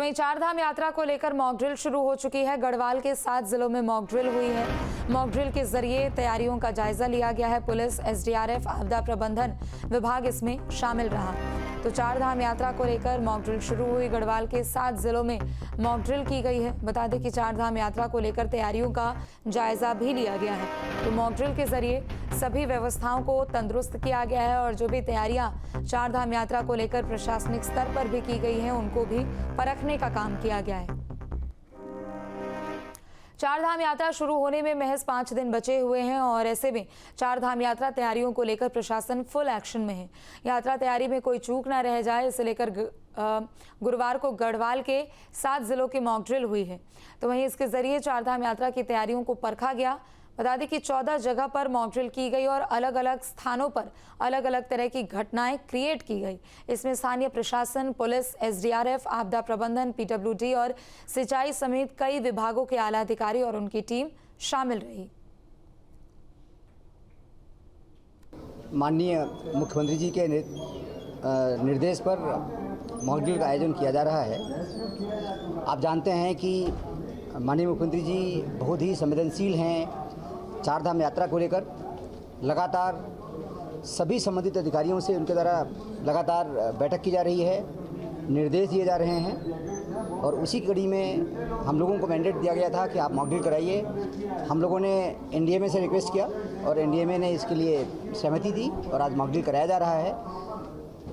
वहीं चारधाम यात्रा को लेकर मॉक ड्रिल शुरू हो चुकी है। गढ़वाल के 7 जिलों में मॉक ड्रिल हुई है। मॉक ड्रिल के जरिए तैयारियों का जायजा लिया गया है। पुलिस, एसडीआरएफ, आपदा प्रबंधन विभाग इसमें शामिल रहा। तो चारधाम यात्रा को लेकर मॉक ड्रिल शुरू हुई। गढ़वाल के 7 जिलों में मॉक ड्रिल की गई है। बता दें कि चारधाम यात्रा को लेकर तैयारियों का जायजा भी लिया गया है। तो मॉक ड्रिल के जरिए सभी व्यवस्थाओं को तंदुरुस्त किया गया है और जो भी तैयारियां चारधाम यात्रा को लेकर प्रशासनिक स्तर पर भी की गई हैं, उनको भी परखने का काम किया गया है। चारधाम यात्रा शुरू होने में महज 5 दिन बचे हुए हैं और ऐसे में चारधाम यात्रा तैयारियों को लेकर प्रशासन फुल एक्शन में है। यात्रा तैयारी में कोई चूक ना रह जाए, इसे लेकर गुरुवार को गढ़वाल के 7 जिलों की मॉक ड्रिल हुई है। तो वहीं इसके जरिए चारधाम यात्रा की तैयारियों को परखा गया। बता दें कि 14 जगह पर मॉक ड्रिल की गई और अलग अलग स्थानों पर अलग अलग तरह की घटनाएं क्रिएट की गई। इसमें स्थानीय प्रशासन, पुलिस, एसडीआरएफ, आपदा प्रबंधन, पीडब्ल्यूडी और सिंचाई समेत कई विभागों के आला अधिकारी और उनकी टीम शामिल रही। माननीय मुख्यमंत्री जी के निर्देश पर मॉक ड्रिल का आयोजन किया जा रहा है। आप जानते हैं कि माननीय मुख्यमंत्री जी बहुत ही संवेदनशील हैं। चारधाम यात्रा को लेकर लगातार सभी संबंधित अधिकारियों से उनके द्वारा लगातार बैठक की जा रही है, निर्देश दिए जा रहे हैं और उसी कड़ी में हम लोगों को मैंडेट दिया गया था कि आप मॉक ड्रिल कराइए। हम लोगों ने एनडीएमए से रिक्वेस्ट किया और एनडीएमए ने इसके लिए सहमति दी और आज मॉक ड्रिल कराया जा रहा है।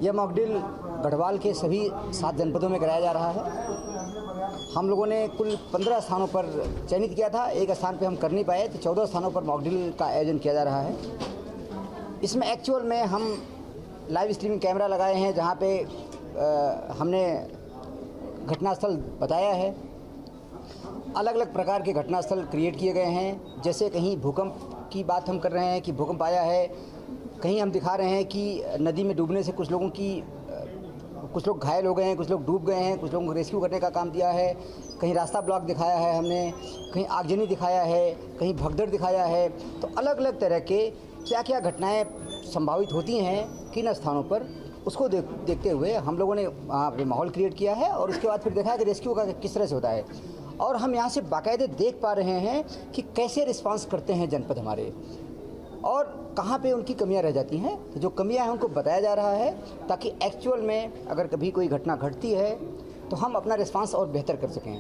यह मॉक ड्रिल गढ़वाल के सभी 7 जनपदों में कराया जा रहा है। हम लोगों ने कुल 15 स्थानों पर चयनित किया था, एक स्थान पे हम कर नहीं पाए, तो 14 स्थानों पर मॉक ड्रिल का आयोजन किया जा रहा है। इसमें एक्चुअल में हम लाइव स्ट्रीमिंग कैमरा लगाए हैं, जहाँ पे हमने घटनास्थल बताया है। अलग अलग प्रकार के घटनास्थल क्रिएट किए गए हैं। जैसे कहीं भूकंप की बात हम कर रहे हैं कि भूकंप आया है, कहीं हम दिखा रहे हैं कि नदी में डूबने से कुछ लोग घायल हो गए हैं, कुछ लोग डूब गए हैं, कुछ लोगों को रेस्क्यू करने का काम किया है। कहीं रास्ता ब्लॉक दिखाया है हमने, कहीं आगजनी दिखाया है, कहीं भगदड़ दिखाया है। तो अलग अलग तरह के क्या क्या घटनाएं संभावित होती हैं किन स्थानों पर, उसको देखते हुए हम लोगों ने वहाँ पे माहौल क्रिएट किया है और उसके बाद फिर देखा है कि रेस्क्यू का किस तरह से होता है। और हम यहाँ से बाकायदे देख पा रहे हैं कि कैसे रिस्पॉन्स करते हैं जनपद हमारे और कहाँ पे उनकी कमियां रह जाती हैं। तो जो कमियां हैं उनको बताया जा रहा है ताकि एक्चुअल में अगर कभी कोई घटना घटती है तो हम अपना रिस्पांस और बेहतर कर सकें।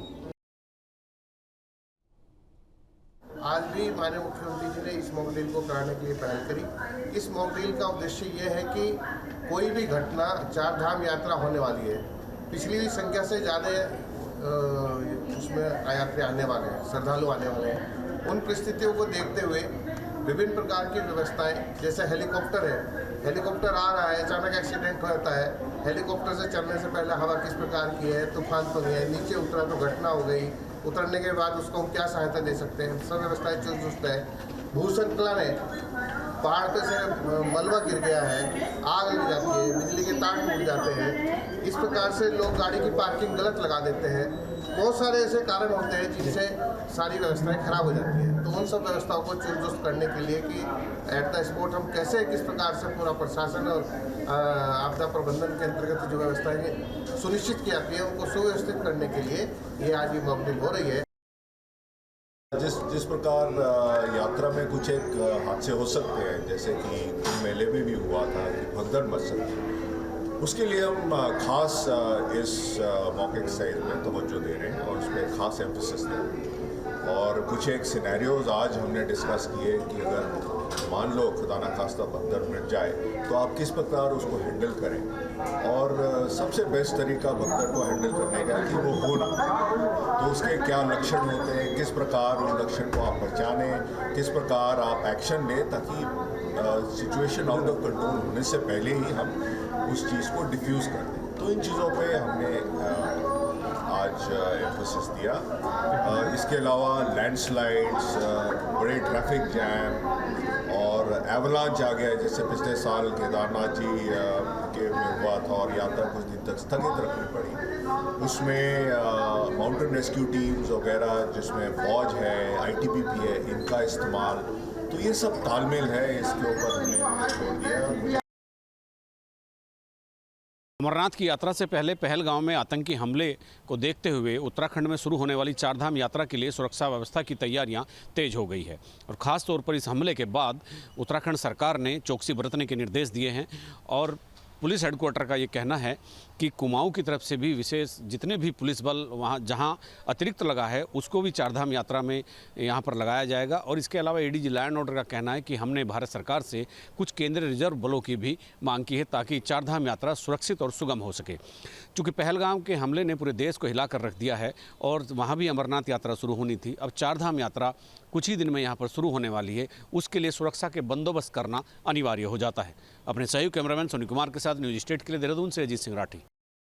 आज भी माननीय मुख्यमंत्री जी ने इस मॉक ड्रिल को कराने के लिए पहल करी। इस मॉक ड्रिल का उद्देश्य ये है कि कोई भी घटना, चारधाम यात्रा होने वाली है, पिछली संख्या से ज़्यादा उसमें यात्री आने वाले हैं, श्रद्धालु आने वाले हैं। उन परिस्थितियों को देखते हुए विभिन्न प्रकार की व्यवस्थाएं, जैसे हेलीकॉप्टर है, हेलीकॉप्टर आ रहा है, अचानक एक्सीडेंट होता है, हेलीकॉप्टर से चलने से पहले हवा किस प्रकार की है, तूफान तो नहीं है, नीचे उतरा तो घटना हो गई, उतरने के बाद उसको हम क्या सहायता दे सकते हैं, सब व्यवस्थाएं चुस्त है। भूस्खलन है, पहाड़ पे से मलबा गिर गया है, आग लग जाती है, बिजली के तार टूट जाते हैं, इस प्रकार से लोग गाड़ी की पार्किंग गलत लगा देते हैं। बहुत सारे ऐसे कारण होते हैं जिससे सारी व्यवस्थाएं खराब हो जाती हैं। तो उन सब व्यवस्थाओं को चुस्त करने के लिए कि एट द स्पॉट हम कैसे किस प्रकार से पूरा प्रशासन और आपदा प्रबंधन के अंतर्गत जो व्यवस्थाएं सुनिश्चित की जाती है उनको सुव्यवस्थित करने के लिए ये आज ये मॉक ड्रिल हो रही है। जिस प्रकार यात्रा में कुछ एक हादसे हो सकते हैं, जैसे कि मेले में भी हुआ था कि भगदड़ मच सकती है, उसके लिए हम खास इस मॉक एक्सरसाइज में तवज्जो दे रहे हैं और उस पर खास एम्फेसिस दे रहे हैं। और कुछ एक सिनेरियोज आज हमने डिस्कस किए कि अगर मान लो खुदा न खास्ता भगदड़ मिट जाए तो आप किस प्रकार उसको हैंडल करें। और सबसे बेस्ट तरीका भगदड़ को हैंडल करने का है कि वो हो ना, तो उसके क्या लक्षण होते हैं, किस प्रकार उन लक्षण को आप पहचानें, किस प्रकार आप एक्शन लें ताकि सिचुएशन आउट ऑफ कंट्रोल होने से पहले ही हम उस चीज़ को डिफ्यूज़ कर दें। तो इन चीज़ों पे हमने आज एम्फोसिस दिया। इसके अलावा लैंडस्लाइड्स, बड़े ट्रैफिक जैम और एवलांच आ गया, जैसे पिछले साल केदारनाथ जी के में हुआ था और यात्रा कुछ दिन तक स्थगित रखनी पड़ी। उसमें माउंटेन रेस्क्यू टीम्स वगैरह जिसमें फौज है, आईटीबीपी है, इनका इस्तेमाल, तो ये सब तालमेल है, इसके ऊपर हमने छोड़ दिया। अमरनाथ की यात्रा से पहले पहलगांव में आतंकी हमले को देखते हुए उत्तराखंड में शुरू होने वाली चारधाम यात्रा के लिए सुरक्षा व्यवस्था की तैयारियां तेज हो गई है और ख़ास तौर पर इस हमले के बाद उत्तराखंड सरकार ने चौकसी बरतने के निर्देश दिए हैं और पुलिस हेडक्वार्टर का ये कहना है कि कुमाऊं की तरफ से भी विशेष जितने भी पुलिस बल वहाँ जहाँ अतिरिक्त लगा है उसको भी चारधाम यात्रा में यहाँ पर लगाया जाएगा। और इसके अलावा एडीजी लॉ एंड ऑर्डर का कहना है कि हमने भारत सरकार से कुछ केंद्रीय रिजर्व बलों की भी मांग की है ताकि चारधाम यात्रा सुरक्षित और सुगम हो सके। चूँकि पहलगाम के हमले ने पूरे देश को हिलाकर रख दिया है और वहाँ भी अमरनाथ यात्रा शुरू होनी थी, अब चारधाम यात्रा कुछ ही दिन में यहाँ पर शुरू होने वाली है, उसके लिए सुरक्षा के बंदोबस्त करना अनिवार्य हो जाता है। अपने सहयोगी कैमरामैन सोनी कुमार के साथ न्यूज स्टेट के लिए देहरादून से अजीत सिंह राठी।